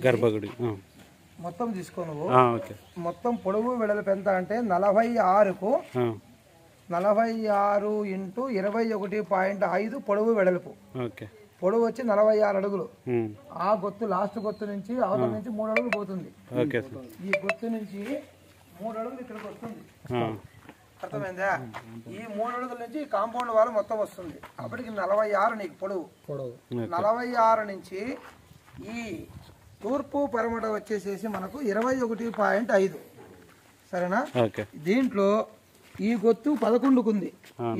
గర్భగుడి మొత్తం తీసుకో నువ్వు. మొత్తం పొడవు వెడల్పు ఎంత అంటే 46కు 46 ఇంటూ 21.5 పొడవు వెడల్పు. పొడవు వచ్చి 46 అడుగులు. ఆ గొత్తు లాస్ట్ గొత్తు నుంచి అవతల నుంచి 3 అడుగులు పోతుంది. ఈ గొత్తు నుంచి 3 అడుగులు ఇక్కడికి వస్తుంది. అర్థమైందా? ఈ 3 అడుగుల నుంచి కాంపౌండ్ వాల్ మొత్తం వస్తుంది. అప్పటికి 46 నీకు పొడవు. 46 నుంచి ఈ తూర్పు పరమట వచ్చేసేసి మనకు 21.5. సరేనా? దీంట్లో ఈ గొత్తు 11కు ఉంది.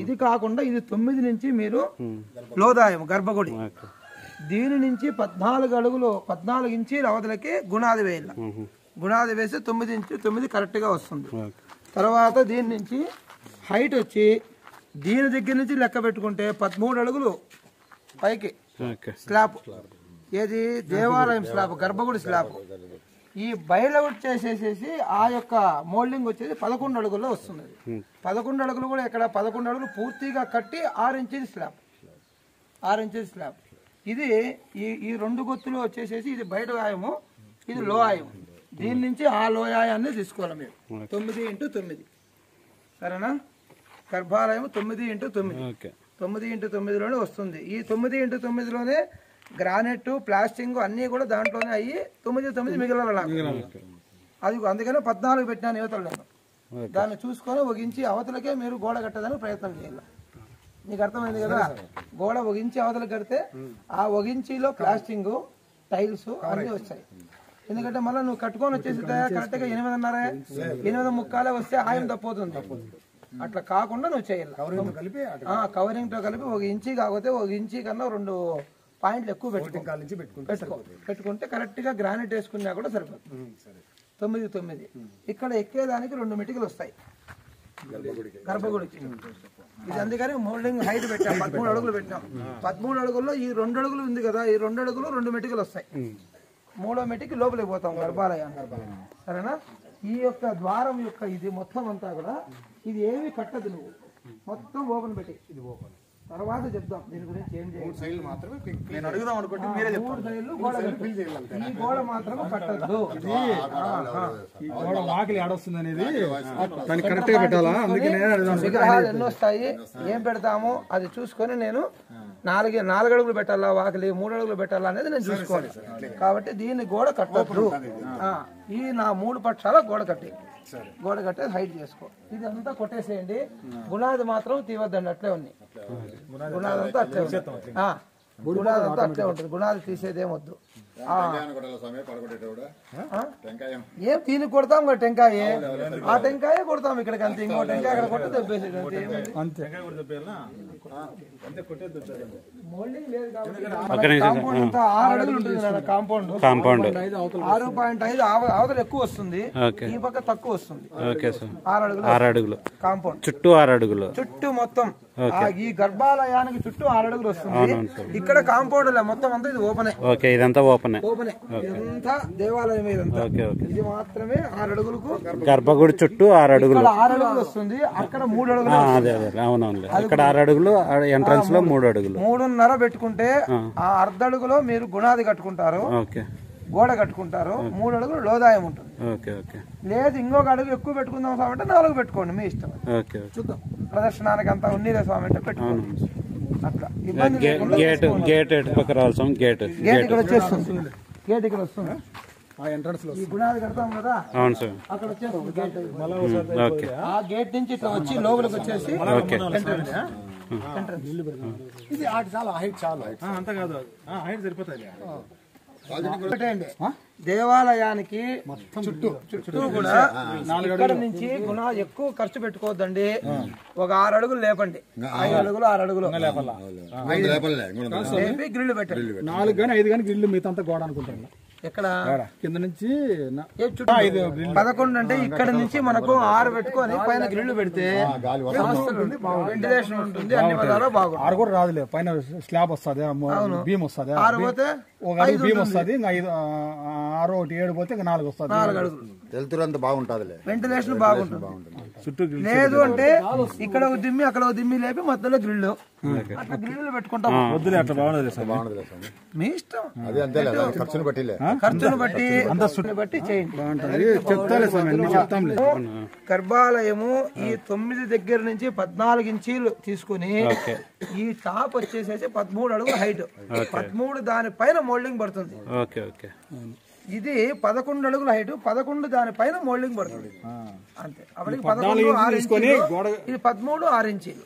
ఇది కాకుండా ఇది 9 నుంచి మీరు లోదాయం గర్భగుడి. దీని నుంచి 14 అడుగులు 14 ఇంచీల అవతలకి గుణాది వేయాల. గుణాది వేసి 9 ఇంచు 9 కరెక్ట్ గా వస్తుంది. తర్వాత దీని నుంచి హైట్ వచ్చి దీని దగ్గర నుంచి లెక్క పెట్టుకుంటే 13 అడుగులు పైకి స్లాబ్. ఏది? దేవాలయం స్లాబ్, గర్భగుడి స్లాబ్. ఈ బయలవుట్ చేసేసేసి ఆ యొక్క మోల్డింగ్ వచ్చేసి 11 అడుగుల్లో వస్తుంది. 11 అడుగులు కూడా ఇక్కడ 11 అడుగులు పూర్తిగా కట్టి 6 ఇంచీల స్లాబ్. 6 ఇంచీల స్లాబ్. ఇది ఈ 2 గొత్తులు వచ్చేసేసి ఇది బయట ఆయము, ఇది లో ఆయము. దీని నుంచి ఆ లోయాయాన్ని తీసుకోవాలి మీరు. 9x9. సరేనా? గర్భాలయం 9x9. 9x9లోనే వస్తుంది. ఈ 9x9లోనే గ్రానైట్ ప్లాస్టింగ్ అన్ని కూడా దాంట్లోనే అయ్యి 9x9 మిగిలిన అది. అందుకనే 14 పెట్టినాను యువతలు నేను. దాన్ని చూసుకొని ఒగించి అవతలకే మీరు గోడ కట్టడానికి ప్రయత్నం చేయాలి. నీకు అర్థమైంది కదా? గోడ ఒగించి అవతలకి కడితే ఆ ఒగించిలో ప్లాస్టింగ్ టైల్స్ అన్ని వస్తాయి. ఎందుకంటే మళ్ళీ నువ్వు కట్టుకొని వచ్చేసి కరెక్ట్ గా 8:30 8:45 వస్తే ఆయం తప్పుతుంది. అట్లా కాకుండా నువ్వు చేయాలి. కవరింగ్ తో కలిపి 1 ఇంచి కాకపోతే 1 ఇంచి కన్నా 2 పాయింట్లు ఎక్కువ పెట్టుకుంటే కరెక్ట్ గా గ్రానైట్ వేసుకున్నా కూడా సరిపోతుంది. 9x9. ఇక్కడ ఎక్కేదానికి 2 మెటికలు వస్తాయి గర్భగుడికి. ఇది అందుకని మోల్డింగ్ హైట్ పెట్టాం. 13 అడుగులు పెట్టాం. 13 అడుగుల్లో ఈ 2 అడుగులు ఉంది కదా, ఈ 2 అడుగులు 2 మెటికలు వస్తాయి. 3వ మెటికి లోపలికి పోతాం గర్భాలయాన్ని. సరేనా? ఈ యొక్క ద్వారం యొక్క ఇది మొత్తం అంతా కూడా ఇది ఏమి కట్టదు. నువ్వు మొత్తం ఓపెన్ పెట్టి ఇది ఓపెన్ తర్వాత చెప్దాం దీని గురించి. ఏం చేయాలి నేను అడుగుదాం అనుకుంటే మీరే చెప్పండి. ఈ గోడ మాత్రం కట్టద్దు. ఈ గోడ వాకిలి ఆడొస్తుంది అనేది కరెక్ట్ గా పెట్టాలా? అందుకే విగ్రహాలు ఎన్ని వస్తాయి, ఏం పెడతాము అది చూసుకొని నేను 4 అడుగులు పెట్టాలా వాకిలి, 3 అడుగులు పెట్టాలా అనేది నేను చూసుకోవాలి. కాబట్టి దీన్ని గోడ కట్టద్దు. ఈ నా 3 పక్షాల గోడ కట్టేసి హైట్ చేసుకో. ఇదంతా కొట్టేసేయండి. గుణాది మాత్రం తీవద్దండి, అట్లే ఉంది. గుణాది అంతా అట్లే ఉంటుంది. గుణాది అంతా అట్లే ఉంటుంది. గుణాది తీసేదేమొద్దు. ఏం దీన్ని కొడతాం కదా టెంకాయ, ఆ టెంకాయ కొడతాం ఇక్కడికి అంతే. ఇంకో టెంకాయ అక్కడ కొట్టి దెబ్బేసేది మోల్డింగ్ లేదు కాబట్టి. కాంపౌండ్ అంతా 6 అడుగులు ఉంటుంది కదా. కాంపౌండ్ 6.5 అవతల ఎక్కువ వస్తుంది, ఈ పక్క తక్కువ వస్తుంది. 6 అడుగులు కాంపౌండ్ చుట్టూ 6 అడుగులు చుట్టూ మొత్తం. ఈ గర్భాలయానికి చుట్టూ 6 అడుగులు వస్తుంది. ఇక్కడ కాంపౌండ్ మొత్తం అంతా ఇది ఓపెన్. ఇదంతా ఓపెన్. ఇదంతా దేవాలయం. ఇది మాత్రమే 6 అడుగులకు గర్భగుడి చుట్టూ 6 అడుగులు. 6 అడుగులు వస్తుంది. అక్కడ 3 అడుగులు. ఇక్కడ 6 అడుగులు, ఎంట్రన్స్ లో 3 అడుగులు. 3.5 పెట్టుకుంటే ఆ అర్ధ అడుగులో మీరు గుణాది కట్టుకుంటారు, గోడ కట్టుకుంటారు. 3 అడుగులు లోదాయం ఉంటుంది. లేదు ఇంకొక అడుగు ఎక్కువ పెట్టుకుందాం స్వామి అంటే 4 పెట్టుకోండి, మీ ఇష్టం. చూద్దాం ప్రదర్శనానికి అంతా ఉన్నీరే స్వామి అంటే పెట్టుకోండి. అట్లా ఇబ్బంది గేట్ ఇక్కడ వచ్చేస్తుంది. గేట్ ఇక్కడ వస్తుంది. ఈ గుణాలు కడతాం కదా అక్కడ వచ్చేస్తుంది. ఆ గేట్ నుంచి ఇట్లా వచ్చి లోపలికి వచ్చేసి ఇది చాలా హైట్. చాలా అంత కాదు, హైట్ సరిపోతుంది. దేవాలయానికి చుట్టూ కూడా ఇక్కడ నుంచి గుణాలు ఎక్కువ ఖర్చు పెట్టుకోవద్దండి. ఒక 6 అడుగులు లేపండి. 5 అడుగులు 6 అడుగులు లేపి గ్రిల్ పెట్టండి. 4 కానీ 5 కానీ గ్రిల్ మిగతా అంతా గోడ అనుకుంటాను. ఎక్కడ కింద నుంచి 11 అంటే ఇక్కడ నుంచి మనకు 6 పెట్టుకొని పైన గ్రిల్ పెడితే వెంటిలేషన్ ఉంటుంది. అన్ని విధాలా బాగుంది. 6 కూడా రాదులే, పైన స్లాబ్ వస్తుంది, బీమ్ వస్తుంది. 6 పోతే ఒక బీమ్ వస్తుంది. 6 1 7 పోతే 4 వస్తుంది. 4 అడుగులు వెళ్తురు అంత బాగుంటుంది, వెంటిలేషన్ బాగుంటుంది. చుట్టూ లేదు అంటే ఇక్కడ ఒక దిమ్మి అక్కడ ఒక దిమ్మి లేపి మధ్యలో గ్రిల్ అట్లా గ్రిల్ పెట్టుకుంటాం. వద్దులే అట్లా బాగుండదు, మీ ఇష్టం. అదే అంతే ఖర్చును బట్టి చేయండి. చెప్తాంలే. గర్భాలయము ఈ 9 దగ్గర నుంచి 14 ఇంచీలు తీసుకుని ఈ టాప్ వచ్చేసేసి 13 అడుగులు హైట్, 13 దానిపైన మోల్డింగ్ పడుతుంది. ఇది 11 అడుగుల హైట్, 11 దానిపైన మోల్డింగ్ పడుతుంది అంతే. అప్పటికి 11 6 ఇంచీలు, ఇది 13 6 ఇంచీలు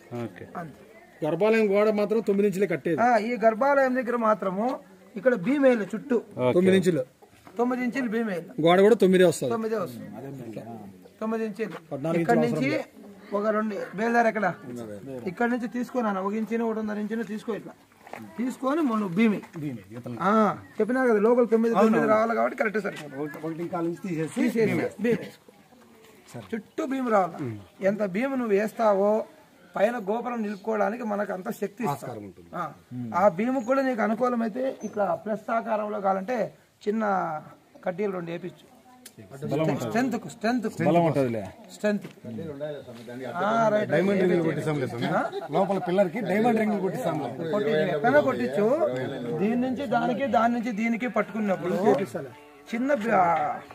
అంతే. గర్భాలయం గోడ మాత్రం 9 ఇంచులే కట్టేది. ఈ గర్భాలయం దగ్గర మాత్రము ఇక్కడ బీమేలు చుట్టూ 9 ఇంచులు, 9 ఇంచులు బీమేలు, గోడ కూడా 9 వస్తుంది. 9 ఇంచులు. ఇక్కడ నుంచి ఒక 2 బేల్దారు ఎక్కడ ఇక్కడ నుంచి తీసుకున్నాను 1 ఇంచును 1.5 ఇంచును తీసుకో, ఇట్లా తీసుకొని మనం భీమి చెప్పినా కదా లోకల్ 9 రావాలి కాబట్టి కరెక్ట్ సరిపోతుంది. చుట్టూ భీము రావాలి. ఎంత భీము నువ్వు వేస్తావో పైన గోపురం నిలుపుకోవడానికి మనకు అంత శక్తి ఇస్తారు. ఆ భీము కూడా నీకు అనుకూలమైతే ఇట్లా ప్లస్ ఆకారంలో కావాలంటే చిన్న కడ్డీలు 2 వేపించు. స్ట్రెంత్ లోపల పిల్లర్కి డైమండ్ రింగ్ కొట్టించు. దీని నుంచి దానికి, దాని నుంచి దీనికి పట్టుకున్నప్పుడు చిన్న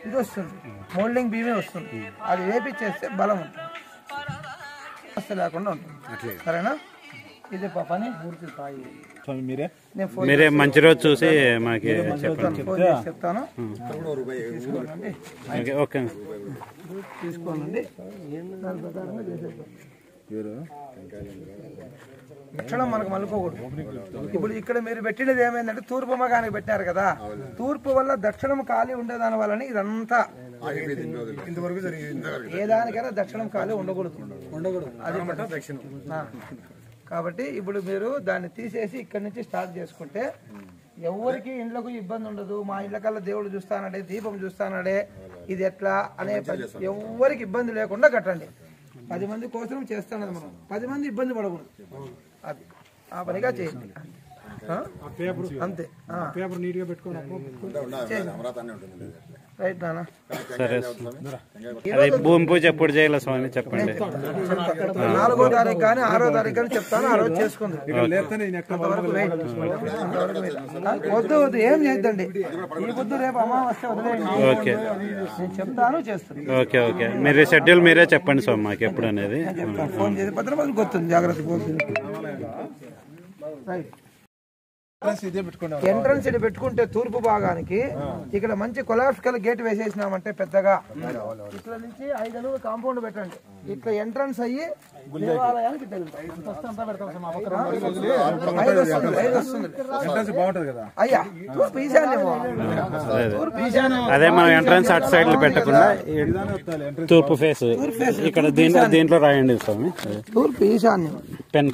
ఇది వస్తుంది, మోల్డింగ్ బీమే వస్తుంది. అది వేపించేస్తే బలం ఉంటుంది, లేకుండా ఉంటుంది. సరేనా? ఇది పని పూర్తి స్థాయి. మీరే మంచి రోజు చూసి మాకు చెప్పండి, చెప్తాను. తీసుకోనండి. దక్షిణం మనకు మలుకోకూడదు. ఇప్పుడు ఇక్కడ మీరు పెట్టినది ఏమైందంటే తూర్పు మగానికి పెట్టారు కదా, తూర్పు వల్ల దక్షిణం ఖాళీ ఉండేదాని వల్ల ఇదంతా ఇంతవరకు ఏ దానికైనా దక్షిణం ఖాళీ ఉండకూడదు. అది దక్షిణం. కాబట్టి ఇప్పుడు మీరు దాన్ని తీసేసి ఇక్కడి నుంచి స్టార్ట్ చేసుకుంటే ఎవరికి ఇండ్లకు ఇబ్బంది ఉండదు. మా ఇళ్ళకల్లా దేవుడు చూస్తానడే, దీపం చూస్తానడే, ఇది ఎట్లా అనే ఎవరికి ఇబ్బంది లేకుండా కట్టండి. 10 మంది కోసం చేస్తానది మనం, 10 మంది ఇబ్బంది పడకూడదు. అది ఆ పనిగా చేయండి అంతే. రైట్ నాన్న. సరే, అదే భూమి పూజ ఎప్పుడు చేయాలి స్వామి చెప్పండి. 4వ తారీఖు కానీ 6వ తారీఖు కానీ చెప్తాను, ఆ రోజు చేసుకుంది. వద్దు ఏం చేద్దండి, ఈ పొద్దు రేపు అమావాస్య వదిలేయండి. నేను చెప్తాను, చేస్తాను. ఓకే మీరు షెడ్యూల్ మీరే చెప్పండి స్వామి మాకు ఎప్పుడు అనేది. ఫోన్ చేసి భద్రపతి గుర్తుంది, జాగ్రత్త. రైట్. ఎంట్రన్స్ ఇది పెట్టుకుంటే తూర్పు భాగానికి ఇక్కడ మంచి కొలాప్సికల్ గేట్ వేసేసినామంటే పెద్దగా ఇట్లా నుంచి 5 అడుగులు కాంపౌండ్ పెట్టండి. ఇట్లా ఎంట్రన్స్ అయ్యి దేవాలయానికి అయ్యా తూర్పు ఈశాన్యము. అదే మనం ఎంట్రన్స్ అటు సైడ్ పెట్టకుండా తూర్పు ఫేస్ ఇక్కడ దీంట్లో రాయండి స్వామి. తూర్పు ఈశాన్యం, పెన్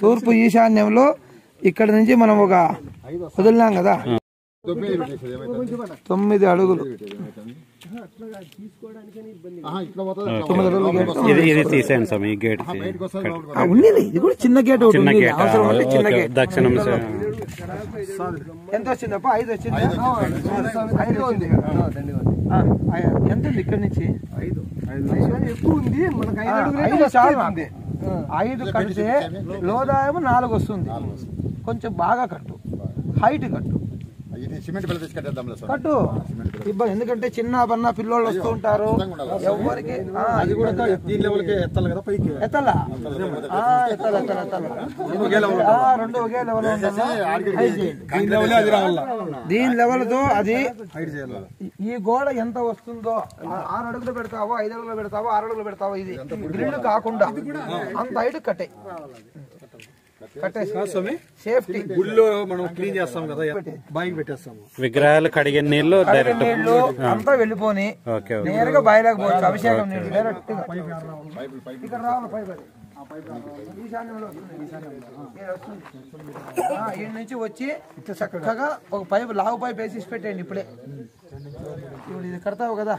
తూర్పు ఈశాన్యంలో ఇక్కడ నుంచి మనం ఒక వదిలినాం కదా 9 అడుగులు. ఇది తీసేయండి స్వామి. ఈ గేట్ ఉండేది, ఇది కూడా చిన్న గేట్, చిన్న గేట్. దక్షిణం ఎంత వచ్చిందప్ప? 5 వచ్చింది. 5 ఉంది. ఎంత ఉంది ఇక్కడ నుంచి? 5 ఎక్కువ ఉంది మనకు. 5 చాలా. 5 కడితే లోదాయం 4 వస్తుంది. కొంచెం బాగా కట్టు, హైట్ కట్టు, కట్టు. ఇబ్బంది ఎందుకంటే చిన్న పన్న పిల్లోళ్ళు వస్తూ ఉంటారు. ఎవరికి ఎత్తలా 2 ఒకే లెవెల్ దీని లెవెల్ తో అది ఈ గోడ ఎంత వస్తుందో 6 అడుగులు పెడతావో, 5 అడుగులు పెడతావో, 6 అడుగులు పెడతావో, ఇది గ్రిల్ కాకుండా అంత హైట్ కట్టాయి. సేఫ్టీ గుడిలో మనం క్లీన్ చేస్తాం కదా, బాయికి పెట్టేస్తాము. విగ్రహాలు కడిగే నీళ్లు డైరెక్ట్ అంతా వెళ్ళిపోని నేరుగా బాయిలోకి పోవచ్చు. అభిషేకం నీళ్ళు డైరెక్ట్ ఇక్కడ రావాలి. పైపు ఈ నుంచి వచ్చి చక్కగా ఒక పైపు, లావు పైపు వేసి పెట్టేయండి. ఇప్పుడే ఇప్పుడు ఇది కడతావు కదా,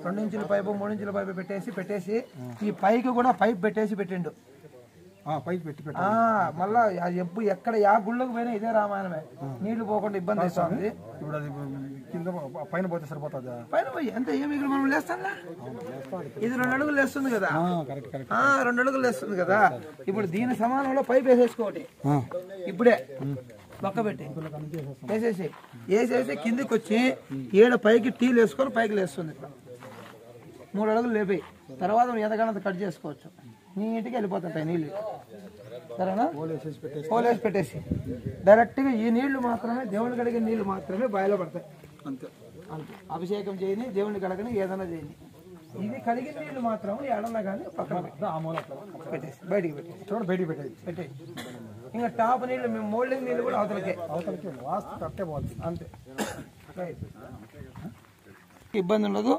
2 ఇంచుల పైపు 3 ఇంచుల పైపు పెట్టేసి ఈ పైకి కూడా పైప్ పెట్టేసి పెట్టిండు. పైకి పెట్టి ఆ, మళ్ళా ఎప్పుడు ఎక్కడ యా గుళ్ళకు పోయినా ఇదే రామాయణమే. నీళ్లు పోకుండా ఇబ్బంది అవుతుంది. ఇప్పుడు అది కింద పైన పోతే సరిపోతుందా? పైన పోయి అంతే. ఏమి ఇక్కడ మనం లేస్తాంలా, ఇది 2 అడుగులు లేస్తుంది కదా. Correct correct. 2 అడుగులు లేస్తుంది కదా. ఇప్పుడు దీని సమానంలో పైపు వేసేసుకోటి. ఇప్పుడే పక్క పెట్టి వేసేసి కిందికి వచ్చి ఏడ పైకి టీలు వేసుకొని పైకి లేస్తుంది. ఇక్కడ 3 అడుగులు లేపి తర్వాత ఎంతకన్నా కట్ చేసుకోవచ్చు. నీట్గా వెళ్ళిపోతుంటాయి నీళ్ళు. సరేనా? పోలేసి పెట్టేసి డైరెక్ట్గా ఈ నీళ్లు మాత్రమే, దేవుని కడిగిన నీళ్లు మాత్రమే బాయిలో పడతాయి. అంతే అంతే. అభిషేకం చేయని, దేవుని కడగని, ఏదైనా చేయని. ఇది కడిగిన నీళ్లు మాత్రం ఎడన్నా కానీ పక్కన పెట్టేసి బయటికి పెట్టేసి చూడ బయటికి పెట్టేది. ఇంకా టాప్ నీళ్ళు, మేము మోల్డింగ్ నీళ్ళు కూడా అవతలకే వాస్తు కట్టే పోతుంది. అంతే. ఇబ్బంది ఉండదు.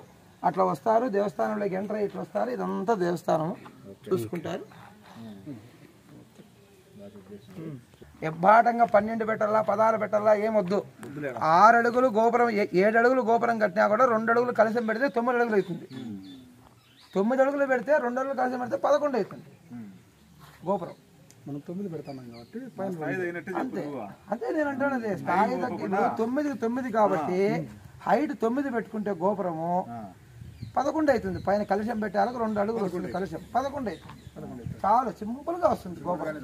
అట్లా వస్తారు దేవస్థానంలోకి ఎంటర్ అయ్యి ఇట్లా వస్తారు. ఇదంతా దేవస్థానం చూసుకుంటారు. ఎబ్బాటంగా 12 పెట్టాలా 16 పెట్టాలా ఏమొద్దు. 6 అడుగులు గోపురం, 7 అడుగులు గోపురం కట్టినా కూడా 2 అడుగులు కలిసం పెడితే 9 అడుగులు అవుతుంది. 9 అడుగులు పెడితే 2 అడుగులు కలిసం పెడితే 11 అవుతుంది గోపురం. మనం 9 పెడతాం కాబట్టి అంతే అంతే. నేను అంటాను స్థాయి 9 కాబట్టి హైట్ 9 పెట్టుకుంటే గోపురము 11 అవుతుంది. పైన కలశం పెట్టాలకు 2 అడుగులు వస్తుంది. కలశం 11 అవుతుంది. చాలా సింపుల్ గా వస్తుంది గోపురం.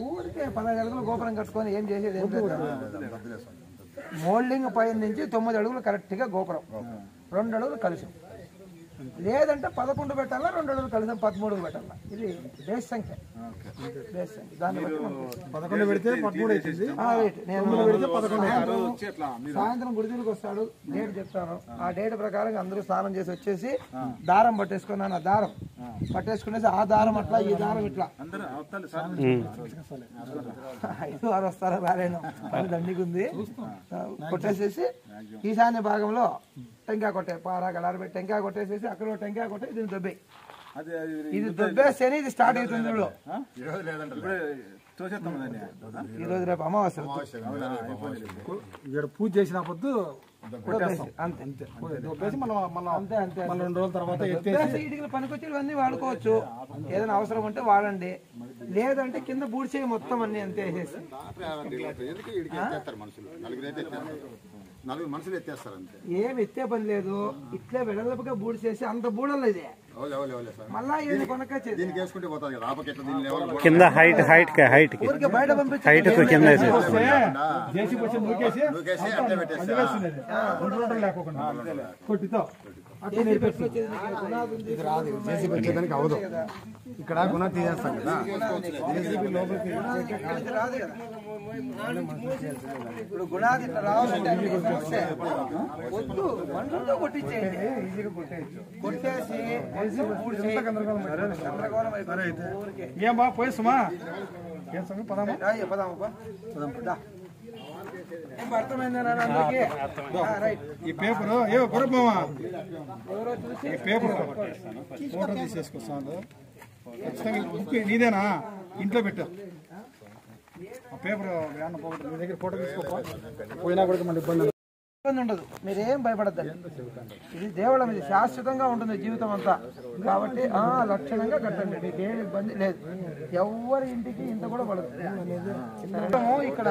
ఊరికే 15 అడుగులు గోపురం కట్టుకొని ఏం చేసేది ఏం లేదు. మోల్డింగ్ పైన నుంచి 9 అడుగులు కరెక్ట్ గా గోపురం, 2 అడుగులు కలశం. లేదంటే 11 పెట్టాలా, 2 అడుగులు కలశం 13 పెట్టాలా. ఇది బేస్ సంఖ్య. దాన్ని బట్టి 11 పెడితే 13 అవుతుంది. సాయంత్రం గుడికి వస్తాడు, డేట్ చెప్తాను. ఆ డేట్ ప్రకారం అందరూ స్నానం చేసి వచ్చేసి దారం పట్టేసుకున్నాను. ఆ దారం పట్టేసుకునేసి ఆ దారం అట్లా, ఈ దారం ఇట్లా 5 6 వస్తారా రాలేను, పని దండిగా ఉంది. కొట్టేసేసి ఈశాన్య భాగంలో టెంకాయ కొట్టే పారా గడారు పెట్టి టెంకాయ కొట్టేసేసి అక్కడ టెంకాయ కొట్టే దీన్ని దొబ్బే. ఇది దొబ్బేస్తేనే ఇది స్టార్ట్ అవుతుంది. ఈ రోజు రేపు అమావాస్య. ఇక్కడ పూజ చేసిన పొద్దు అంతే అంతే. అంతే అంతే. 2 రోజుల తర్వాత ఇటుకలు పనికొచ్చేవన్నీ వాడుకోవచ్చు. ఏదైనా అవసరం ఉంటే వాడండి, లేదంటే కింద బూడిచేయి మొత్తం అన్ని అంతే వేసేసి. మనుషులు ఎత్తేస్తారు అంతే. ఏమి ఎత్తే పని లేదు. ఇట్లే వెడల్పుగా బూడిచేసి అంత బూడలు ఇదే మళ్ళా ఇది కొనకొచ్చేది కింద హైట్ ఊరికి బయట పంపించి హైట్ కింద అవదు. ఇక్కడ గుణ తీసేస్తాం కదా. ఇప్పుడు గుణాది ఇట్లా రావాలంటే వద్దు, మంటలతో కొట్టించేయండి. కొట్టేసి ఏం బా పోయి సుమా ఏం సమయం పదామా అర్థమైందా? ఈ పేపరు ఏ గురమ్మా ఈ పేపర్ ఫోటో తీసేసుకొస్తాను. బుక్ నీదేనా? ఇంట్లో పెట్టా ఆ పేపర్ నీ దగ్గర ఫోటో తీసుకోపో. పోయినా కూడా మళ్ళీ ఇబ్బంది ఉండదు. మీరేం భయపడద్దండి. ఇది దేవళం, ఇది శాశ్వతంగా ఉంటుంది జీవితం అంతా. కాబట్టి లక్షణంగా కట్టండి, మీకు ఏం ఇబ్బంది లేదు. ఎవరి ఇంటికి ఇంత కూడా పడదు. ఇక్కడ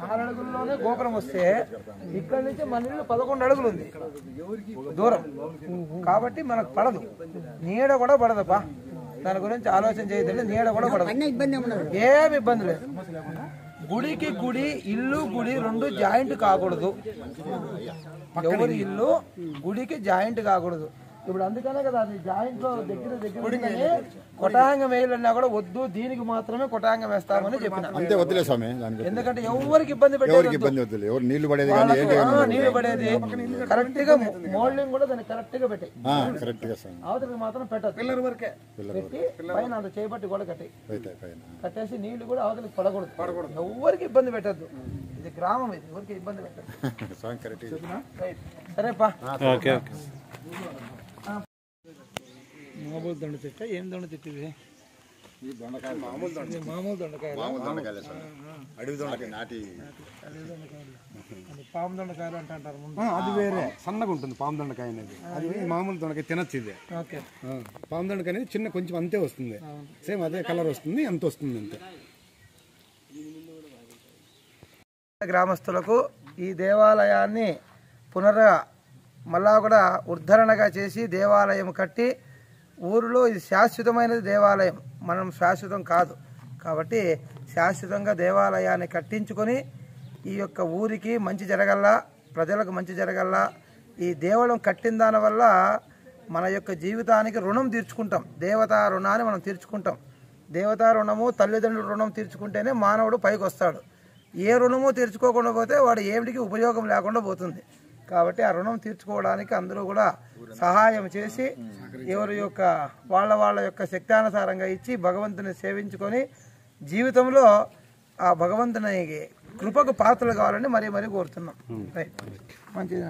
6 అడుగుల్లోనే గోపురం వస్తే ఇక్కడ నుంచి మన ఇల్లు 11 అడుగులు ఉంది దూరం. కాబట్టి మనకు పడదు, నీడ కూడా పడదప్పా. దాని గురించి ఆలోచన చేయదండి. నీడ కూడా పడదు, ఏమి ఇబ్బంది లేదు. గుడికి గుడి, ఇల్లు గుడి 2 జాయింట్ కాకూడదు. ఎవరి ఇల్లు గుడికి జాయింట్ కాకూడదు. ఇప్పుడు అందుకనే కదా అది జాయింట్ లో దగ్గర కొటాంగం వేయాలన్నా కూడా వద్దు, దీనికి మాత్రమే కొటాంగం వేస్తామని చెప్పిన. అంతే వద్దులే స్వామి. ఎందుకంటే ఎవరికి ఇబ్బంది వద్దులే. ఎవరు నీళ్లు పడేది నీళ్లు పడేది కరెక్ట్ గా మోల్డింగ్ కూడా దాన్ని కరెక్ట్ గా పెట్టాయి. అవతలకి మాత్రం పెట్టదు, పిల్లర్ వరకే పెట్టి పైన అంత చేయబట్టి కూడా కట్టేసి నీళ్లు కూడా అవతలకి పడకూడదు. ఎవరికి ఇబ్బంది పెట్టద్దు. ఇది గ్రామం, ఇది ఎవరికి ఇబ్బంది పెట్టదు. సరేపా. దండ తిట్ట ఏం దండ తిట్టిది? మామూలు దొండకాయలు, మామూలు దొండకాయలే స్వామి. అడవి దొండకాయ నాటి పాము దొండకాయలు అంటారు ముందు. అది వేరే సన్నగా ఉంటుంది పాము దొండకాయ అనేది. అది మామూలు దొండకాయ తినచ్చు. ఇది ఓకే. పాము దొండకాయ అనేది చిన్న కొంచెం అంతే వస్తుంది. సేమ్ అదే కలర్ వస్తుంది, ఎంత వస్తుంది అంతే. గ్రామస్తులకు ఈ దేవాలయాన్ని మళ్ళా కూడా ఉద్ధరణగా చేసి దేవాలయం కట్టి ఊరిలో ఇది శాశ్వతమైనది దేవాలయం, మనం శాశ్వతం కాదు కాబట్టి శాశ్వతంగా దేవాలయాన్ని కట్టించుకొని ఈ యొక్క ఊరికి మంచి జరగల్లా, ప్రజలకు మంచి జరగల్లా, ఈ దేవాలయం కట్టిన దానివల్ల మన యొక్క జీవితానికి రుణం తీర్చుకుంటాం. దేవతా రుణాన్ని మనం తీర్చుకుంటాం. దేవతా రుణము, తల్లిదండ్రుల రుణం తీర్చుకుంటేనే మానవుడు పైకి వస్తాడు. ఏ రుణము తీర్చుకోకుండా పోతే వాడు ఏమిటికి ఉపయోగం లేకుండా పోతుంది. కాబట్టి ఆ రుణం తీర్చుకోవడానికి అందరూ కూడా సహాయం చేసి ఎవరి యొక్క వాళ్ళ యొక్క శక్తానుసారంగా ఇచ్చి భగవంతుని సేవించుకొని జీవితంలో ఆ భగవంతుని కృపకు పాత్రలు కావాలని మరీ కోరుతున్నాం. రైట్, మంచిది.